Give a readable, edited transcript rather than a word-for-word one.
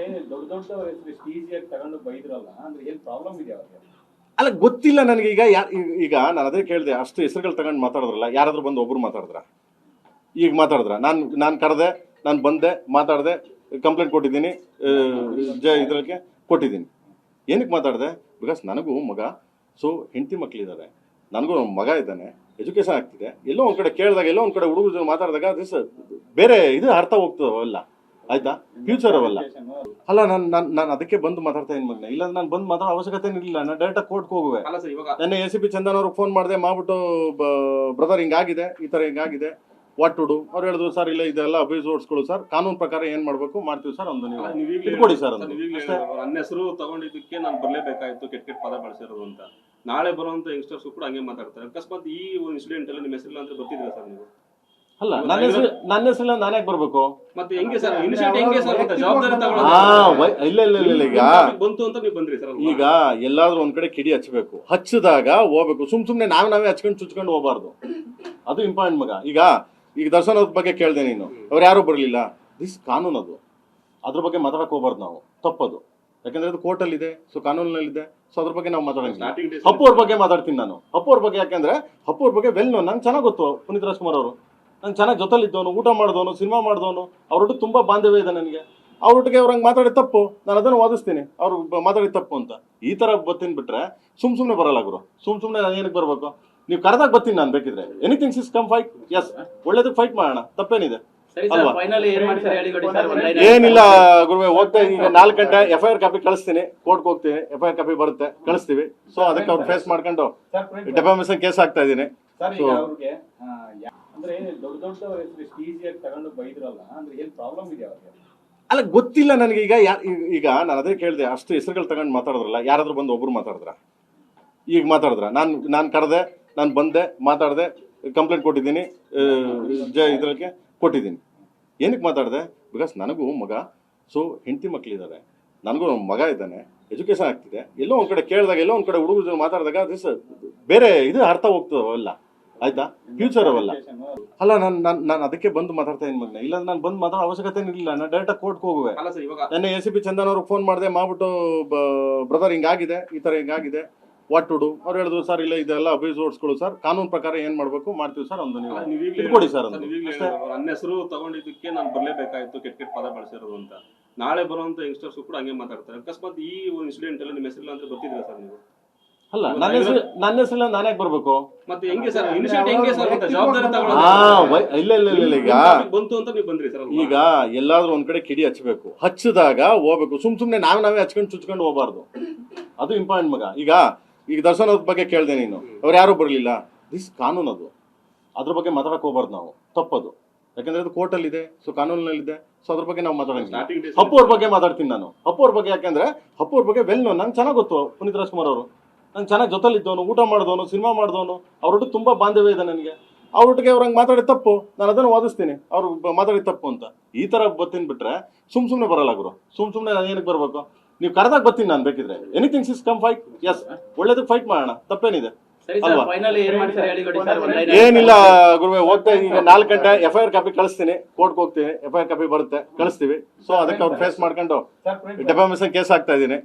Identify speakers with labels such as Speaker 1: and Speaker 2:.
Speaker 1: ಅಂದ್ರೆ ದೊಡ್ಡ ದೊಡ್ಡವರ ಹೆಸರು ಇಷ್ಟು ಈಸಿಯಾಗಿ ತಗೊಂಡು ಬೈದ್ರಲ್ಲ ಅಂದ್ರೆ ಏನ್ ಪ್ರಾಬ್ಲಮ್ ಇದೆ ಅವ್ರಿಗೆ?
Speaker 2: ಅಲ್ಲ ಗೊತ್ತಿಲ್ಲ ನನಗೆ. ಈಗ ನಾನು ಅದೇ ಕೇಳಿದೆ, ಅಷ್ಟು ಹೆಸರುಗಳು ತಗೊಂಡು ಮಾತಾಡಿದ್ರಲ್ಲ, ಯಾರಾದ್ರೂ ಬಂದು ಒಬ್ರು ಮಾತಾಡಿದ್ರ? ಈಗ ಮಾತಾಡಿದ್ರ? ನಾನು ಕರೆದೆ, ನಾನು ಬಂದೆ, ಮಾತಾಡಿದೆ, ಕಂಪ್ಲೇಂಟ್ ಕೊಟ್ಟಿದ್ದೀನಿ, ಇದ್ರಿಗೆ ಕೊಟ್ಟಿದ್ದೀನಿ. ಏನಕ್ಕೆ ಮಾತಾಡಿದೆ? ಬಿಕಾಸ್ ನನಗೂ ಮಗ, ಸೊ ಹೆಂಡತಿ ಮಕ್ಕಳಿದ್ದಾರೆ, ನನಗೂ ಮಗ ಇದ್ದಾನೆ, ಎಜುಕೇಶನ್ ಆಗ್ತಿದೆ. ಎಲ್ಲೋ ಒಂದು ಕಡೆ ಕೇಳಿದಾಗ, ಎಲ್ಲೋ ಒಂದು ಕಡೆ ಹುಡುಗರು ಮಾತಾಡಿದಾಗ ದಿಸ್ ಬೇರೆ ಇದು ಅರ್ಥ ಹೋಗ್ತದವಲ್ಲ, ಆಯ್ತಾ? ಫ್ಯೂಚರ್ ಅವಲ್ಲ. ಅಲ್ಲ ನಾನು ಅದಕ್ಕೆ ಬಂದು ಮಾತಾಡ್ತಾ ಇದ್ದೀನಿ ಮಗನ. ಇಲ್ಲ ನಾನು ಬಂದು ಮಾತಾಡೋ ಅವಶ್ಯಕತೆ ಇಲ್ಲ, ನಾನು ಡೈರೆಕ್ಟಾಗಿ ಕೋರ್ಟ್ಗೆ ಹೋಗುವೆ. ನೆನ್ನೆ ACP ಚಂದನ್ ಅವ್ರಿಗೆ ಫೋನ್ ಮಾಡಿದೆ, ಮಾಡ್ಬಿಟ್ಟು ಬ್ರದರ್ ಹಿಂಗಾಗಿದೆ, ಈ ಥರ ಹಿಂಗಾಗಿದೆ, ವಾಟ್ ಟು ಡೂ. ಅವ್ರು ಹೇಳಿದ್ರು, ಸರ್ ಇಲ್ಲ ಇದೆಲ್ಲ ಅಬ್ಯೂಸ್ಗಳು ಸರ್, ಕಾನೂನು ಪ್ರಕಾರ ಏನ್ ಮಾಡ್ಬೇಕು ಮಾಡ್ತೀವಿ ಸರ್, ಒಂದು ನೀವು ಕೊಡಿ ಸರ್ ಅಂತ.
Speaker 3: ನನ್ನ ಹೆಸರು ತಗೊಂಡಿದ್ದಕ್ಕೆ ನಾನು ಬರ್ಲೇಬೇಕಾಯ್ತು, ಕೆಟ್ಟ ಪದ ಬಳಸಿರೋದು ಅಂತ. ನಾಳೆ ಬರುವಂತ ಯಂಗ್ಸ್ಟರ್ಸ್ ಕೂಡ ಹಂಗೆ ಮಾತಾಡ್ತಾರೆ. ಅಕಸ್ಮಾತ್ ಈ ಇನ್ಸಿಡೆಂಟ್ ಅಲ್ಲಿ ನಿಮ್ಮ ಹೆಸರಿಲ್ಲ ಅಂತ ಬರ್ತಿದ್ರೆ ಸರ್ ನೀವು?
Speaker 2: ಅಲ್ಲ ನನ್ನ ಹೆಸರಿಲ್ಲ ನಾನೇ ಬರ್ಬೇಕು
Speaker 3: ಮತ್ತೆ ಹೆಂಗೆ ಸರ್ ಇನಿಷಿಯೇಟಿವ್ ಹೆಂಗೆ ಸರ್ ಅಂತ ಜವಾಬ್ದಾರಿ ತಗೊಳ್ಳೋದು?
Speaker 2: ಇಲ್ಲ ಈಗ
Speaker 3: ಬಂತು ಅಂತ ನೀವು ಬಂದ್ರಿ ಸರ್.
Speaker 2: ಈಗ ಎಲ್ಲಾದ್ರೂ ಒಂದ್ ಕಡೆ ಕಿಡಿ ಹಚ್ಚಬೇಕು, ಹಚ್ಚಿದಾಗ ಹೋಗ್ಬೇಕು. ಸುಮ್ನೆ ನಾವೇ ಹಚ್ಕೊಂಡು ಚುಚ್ಕೊಂಡು ಹೋಗ್ಬಾರ್ದು, ಅದು ಇಂಪಾರ್ಟೆಂಟ್ ಮಗ. ಈಗ ದರ್ಶನ್ ಅವ್ರ ಬಗ್ಗೆ ಕೇಳಿದೆ ನೀನು, ಅವ್ರು ಯಾರು ಬರಲಿಲ್ಲ, ದಿಸ್ ಕಾನೂನು, ಅದು ಅದ್ರ ಬಗ್ಗೆ ಮಾತಾಡಕ್ ಹೋಗ್ಬಾರ್ದು ನಾವು, ತಪ್ಪದು. ಯಾಕಂದ್ರೆ ಅದು ಕೋರ್ಟಲ್ಲಿದೆ, ಸೊ ಕಾನೂನಲ್ಲಿದೆ, ಸೊ ಅದ್ರ ಬಗ್ಗೆ ನಾವು ಮಾತಾಡಂಗಿಲ್ಲ. ಅಪ್ಪು ಅವ್ರ ಬಗ್ಗೆ ಮಾತಾಡ್ತೀನಿ ನಾನು. ಅಪ್ಪು ಅವ್ರ ಬಗ್ಗೆ ಯಾಕಂದ್ರೆ ಅಪ್ಪು ಅವ್ರ ಬಗ್ಗೆ ವೆಲ್ ನೋನ್, ನಂಗೆ ಚೆನ್ನಾಗಿ ಗೊತ್ತು. ಪುನೀತ್ ರಾಜ್ಕುಮಾರ್ ಅವರು ನಂಗೆ ಚೆನ್ನಾಗಿ ಜೊತೆಲಿದ್ದವನು, ಊಟ ಮಾಡಿದವನು, ಸಿನಿಮಾ ಮಾಡಿದವನು, ಅವ್ರೊಟ್ಟಿಗೆ ತುಂಬಾ ಬಾಂಧವ್ಯ ಇದೆ ನನಗೆ. ಅವ್ರೊಟ್ಟಿಗೆ ಅವ್ರಂಗೆ ಮಾತಾಡಿದ ತಪ್ಪು, ನಾನು ಅದನ್ನು ವಾದಿಸ್ತೀನಿ, ಅವ್ರು ಮಾತಾಡಿದ ತಪ್ಪು ಅಂತ. ಈ ತರ ಬರ್ತೀನಿ ಬಿಟ್ರೆ ಸುಮ್ನೆ ಬರಲ್ಲ ಗುರು. ಸುಮ್ನೆ ನಾನು ಏನಕ್ಕೆ ಬರ್ಬೇಕು? ನೀವು ಕರೆದಾಗ ಬರ್ತೀನಿ ನಾನು, ಬೇಕಿದ್ರೆ anything is come fight. Yes, ಒಳ್ಳೇದಕ್ಕೆ ಫೈಟ್ ಮಾಡೋಣ, ತಪ್ಪೇನಿದೆ ಅಲ್ವಾ? ಏನಿಲ್ಲ ಗುರುವೆ, ಹೋಗ್ತಾ ಈಗ 4 ಗಂಟೆ FIR ಕಾಪಿ ಕಳಿಸ್ತೀನಿ, ಕೋರ್ಟ್ಗೆ ಹೋಗ್ತೀನಿ, FIR ಕಾಪಿ ಬರುತ್ತೆ, ಕಳಿಸ್ತೀವಿ. ಸೊ ಅದಕ್ಕೆ ಅವ್ರು ಫೇಸ್ ಮಾಡ್ಕೊಂಡು ಡೆಫಾಮೇಷನ್ ಕೇಸ್ ಹಾಕ್ತಾ ಇದ್ದೀನಿ.
Speaker 1: ಅಂದ್ರೆ ದೊಡ್ಡ ದೊಡ್ಡವರ ಹೆಸರು ಇಷ್ಟು ಈಸಿಯಾಗಿ ತಗೊಂಡು ಬೈದ್ರಲ್ಲ ಅಂದ್ರೆ ಏನ್ ಪ್ರಾಬ್ಲಮ್ ಇದೆ ಅವ್ರಿಗೆ?
Speaker 2: ಅಲ್ಲ ಗೊತ್ತಿಲ್ಲ ನನಗೆ. ಈಗ ನಾನು ಅದೇ ಕೇಳಿದೆ, ಅಷ್ಟು ಹೆಸರುಗಳು ತಗೊಂಡು ಮಾತಾಡಿದ್ರಲ್ಲ, ಯಾರಾದ್ರೂ ಬಂದು ಒಬ್ರು ಮಾತಾಡಿದ್ರ? ಈಗ ಮಾತಾಡಿದ್ರ? ನಾನು ಕರೆದೆ, ನಾನು ಬಂದೆ, ಮಾತಾಡಿದೆ, ಕಂಪ್ಲೇಂಟ್ ಕೊಟ್ಟಿದ್ದೀನಿ, ಇದ್ರಿಗೆ ಕೊಟ್ಟಿದ್ದೀನಿ. ಏನಕ್ಕೆ ಮಾತಾಡಿದೆ? ಬಿಕಾಸ್ ನನಗೂ ಮಗ, ಸೊ ಹೆಂಡತಿ ಮಕ್ಕಳಿದ್ದಾರೆ, ನನಗೂ ಮಗ ಇದ್ದಾನೆ, ಎಜುಕೇಶನ್ ಆಗ್ತಿದೆ. ಎಲ್ಲೋ ಒಂದು ಕಡೆ ಕೇಳಿದಾಗ, ಎಲ್ಲೋ ಒಂದು ಕಡೆ ಹುಡುಗರು ಮಾತಾಡಿದಾಗ ದಿಸ್ ಬೇರೆ ಇದು ಅರ್ಥ ಹೋಗ್ತದವಲ್ಲ, ಆಯ್ತಾ? ಫ್ಯೂಚರ್ ಅವಲ್ಲ. ಅಲ್ಲ ನಾನು ಅದಕ್ಕೆ ಬಂದು ಮಾತಾಡ್ತಾ ಇದ್ದೀನಿ ಮಗನ. ಇಲ್ಲ ನಾನು ಬಂದು ಮಾತಾಡೋ ಅವಶ್ಯಕತೆ ಇಲ್ಲ, ನಾನು ಡೈರೆಕ್ಟಾಗಿ ಕೋರ್ಟ್ಗೆ ಹೋಗುವೆ. ನೆನ್ನೆ ACP ಚಂದನ್ ಅವ್ರಿಗೆ ಫೋನ್ ಮಾಡಿದೆ, ಮಾಡ್ಬಿಟ್ಟು ಬ್ರದರ್ ಹಿಂಗಾಗಿದೆ, ಈ ಥರ ಹಿಂಗಾಗಿದೆ, ವಾಟ್ ಟು ಡೂ. ಅವ್ರು ಹೇಳಿದ್ರು, ಸರ್ ಇಲ್ಲ ಇದೆಲ್ಲ ಅಬ್ಯೂಸ್ಗಳು ಸರ್, ಕಾನೂನು ಪ್ರಕಾರ ಏನ್ ಮಾಡ್ಬೇಕು ಮಾಡ್ತೀವಿ ಸರ್, ಒಂದು ನೀವು ಕೊಡಿ ಸರ್ ಅಂತ.
Speaker 3: ನನ್ನ ಹೆಸರು ತಗೊಂಡಿದ್ದಕ್ಕೆ ನಾನು ಬರ್ಲೇಬೇಕಾಯ್ತು, ಕೆಟ್ಟ ಪದ ಬಳಸಿರೋದು ಅಂತ. ನಾಳೆ ಬರುವಂತ ಯಂಗ್ಸ್ಟರ್ಸ್ ಕೂಡ ಹಂಗೆ ಮಾತಾಡ್ತಾರೆ. ಅಕಸ್ಮಾತ್ ಈ ಇನ್ಸಿಡೆಂಟ್ ಅಲ್ಲಿ ನಿಮ್ಮ ಹೆಸರಿಲ್ಲ ಅಂತ ಬರ್ತಿದ್ರೆ ಸರ್ ನೀವು?
Speaker 2: ಅಲ್ಲ ನನ್ನ ಹೆಸರಿಲ್ಲ ನಾನೇ ಬರ್ಬೇಕು.
Speaker 3: ಮತ್ತೆ ಹೆಂಗೆ ಸರ್ ಇನಿಷಿಯೇಟಿವ್ ಹೆಂಗೆ ಸರ್ ಅಂತ ಜವಾಬ್ದಾರಿ ತಗೊಳ್ಳೋದು?
Speaker 2: ಇಲ್ಲ ಈಗ
Speaker 3: ಬಂತು ಅಂತ ನೀವು ಬಂದ್ರಿ ಸರ್.
Speaker 2: ಈಗ ಎಲ್ಲಾದ್ರೂ ಒಂದ್ ಕಡೆ ಕಿಡಿ ಹಚ್ಚಬೇಕು, ಹಚ್ಚಿದಾಗ ಹೋಗ್ಬೇಕು. ಸುಮ್ನೆ ನಾವೇ ಹಚ್ಕೊಂಡು ಚುಚ್ಕೊಂಡು ಹೋಗ್ಬಾರ್ದು, ಅದು ಇಂಪಾರ್ಟೆಂಟ್ ಮಗ. ಈಗ ದರ್ಶನ್ ಅವ್ರ ಬಗ್ಗೆ ಕೇಳಿದೆ ನೀನು, ಅವ್ರು ಯಾರು ಬರಲಿಲ್ಲ, ದಿಸ್ ಕಾನೂನು, ಅದು ಅದ್ರ ಬಗ್ಗೆ ಮಾತಾಡಕ್ ಹೋಗ್ಬಾರ್ದು ನಾವು, ತಪ್ಪದು. ಯಾಕಂದ್ರೆ ಅದು ಕೋರ್ಟಲ್ಲಿದೆ, ಸೊ ಕಾನೂನಲ್ಲಿದೆ, ಸೊ ಅದ್ರ ಬಗ್ಗೆ ನಾವು ಮಾತಾಡಂಗಿಲ್ಲ. ಅಪ್ಪು ಅವ್ರ ಬಗ್ಗೆ ಮಾತಾಡ್ತೀನಿ ನಾನು. ಅಪ್ಪು ಅವ್ರ ಬಗ್ಗೆ ಯಾಕಂದ್ರೆ ಅಪ್ಪು ಅವ್ರ ಬಗ್ಗೆ ವೆಲ್ ನೋನ್, ನಂಗೆ ಚೆನ್ನಾಗಿ ಗೊತ್ತು. ಪುನೀತ್ ರಾಜ್ಕುಮಾರ್ ಅವರು ನಂಗೆ ಚೆನ್ನಾಗಿ ಜೊತೆಲಿದ್ದವನು, ಊಟ ಮಾಡಿದವನು, ಸಿನಿಮಾ ಮಾಡಿದವನು, ಅವ್ರೊಟ್ಟಿಗೆ ತುಂಬಾ ಬಾಂಧವ್ಯ ಇದೆ ನನಗೆ. ಅವ್ರೊಟ್ಟಿಗೆ ಅವ್ರಂಗೆ ಮಾತಾಡಿದ ತಪ್ಪು, ನಾನು ಅದನ್ನು ವಾದಿಸ್ತೀನಿ, ಅವ್ರು ಮಾತಾಡಿದ ತಪ್ಪು ಅಂತ. ಈ ತರ ಬರ್ತೀನಿ ಬಿಟ್ರೆ ಸುಮ್ನೆ ಬರಲ್ಲ ಗುರು. ಸುಮ್ನೆ ನಾನು ಏನಕ್ಕೆ ಬರ್ಬೇಕು? ನೀವು ಕರೆದಾಗ ಬರ್ತೀನಿ ನಾನು, ಬೇಕಿದ್ರೆ anything is come fight. Yes, ಒಳ್ಳೇದಕ್ಕೆ ಫೈಟ್ ಮಾಡೋಣ, ತಪ್ಪೇನಿದೆ ಅಲ್ವಾ? ಏನಿಲ್ಲ ಗುರುವೆ, ಹೋಗ್ತಾ ಈಗ 4 ಗಂಟೆ FIR ಕಾಪಿ ಕಳಿಸ್ತೀನಿ, ಕೋರ್ಟ್ಗೆ ಹೋಗ್ತೀನಿ, FIR ಕಾಪಿ ಬರುತ್ತೆ, ಕಳಿಸ್ತೀವಿ. ಸೊ ಅದಕ್ಕೆ ಅವ್ರು ಫೇಸ್ ಮಾಡ್ಕೊಂಡು ಡೆಫಾಮೇಷನ್ ಕೇಸ್ ಹಾಕ್ತಾ ಇದ್ದೀನಿ.